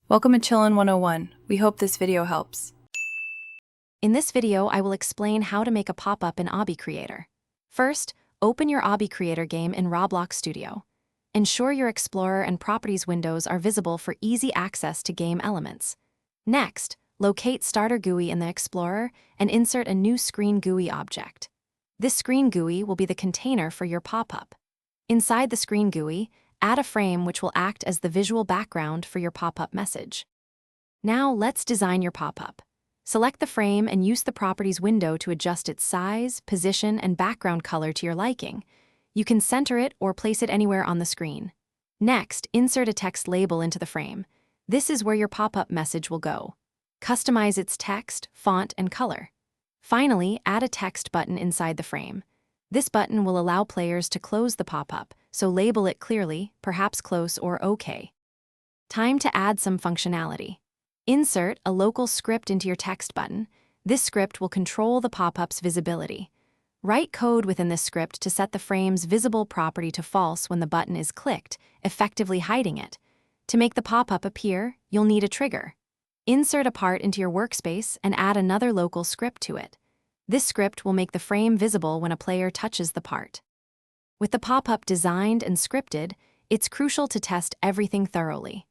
Welcome to Chillin' 101. We hope this video helps. In this video, I will explain how to make a pop-up in Obby Creator. First, open your Obby Creator game in Roblox Studio. Ensure your Explorer and Properties windows are visible for easy access to game elements. Next, locate Starter GUI in the Explorer and insert a new Screen GUI object. This Screen GUI will be the container for your pop-up. Inside the Screen GUI, add a frame which will act as the visual background for your pop-up message. Now let's design your pop-up. Select the frame and use the Properties window to adjust its size, position, and background color to your liking. You can center it or place it anywhere on the screen. Next, insert a text label into the frame. This is where your pop-up message will go. Customize its text, font, and color. Finally, add a text button inside the frame. This button will allow players to close the pop-up, so label it clearly, perhaps close or OK. Time to add some functionality. Insert a local script into your text button. This script will control the pop-up's visibility. Write code within this script to set the frame's visible property to false when the button is clicked, effectively hiding it. To make the pop-up appear, you'll need a trigger. Insert a part into your workspace and add another local script to it. This script will make the frame visible when a player touches the part. With the pop-up designed and scripted, it's crucial to test everything thoroughly.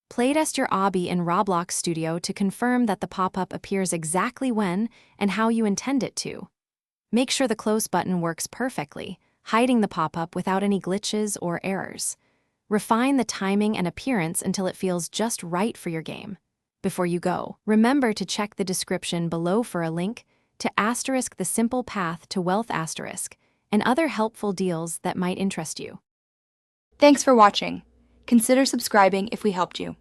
Playtest your Obby in Roblox Studio to confirm that the pop-up appears exactly when and how you intend it to. Make sure the close button works perfectly, hiding the pop-up without any glitches or errors. Refine the timing and appearance until it feels just right for your game. Before you go, remember to check the description below for a link to the simple path to wealth and other helpful deals that might interest you. Thanks for watching. Consider subscribing if we helped you.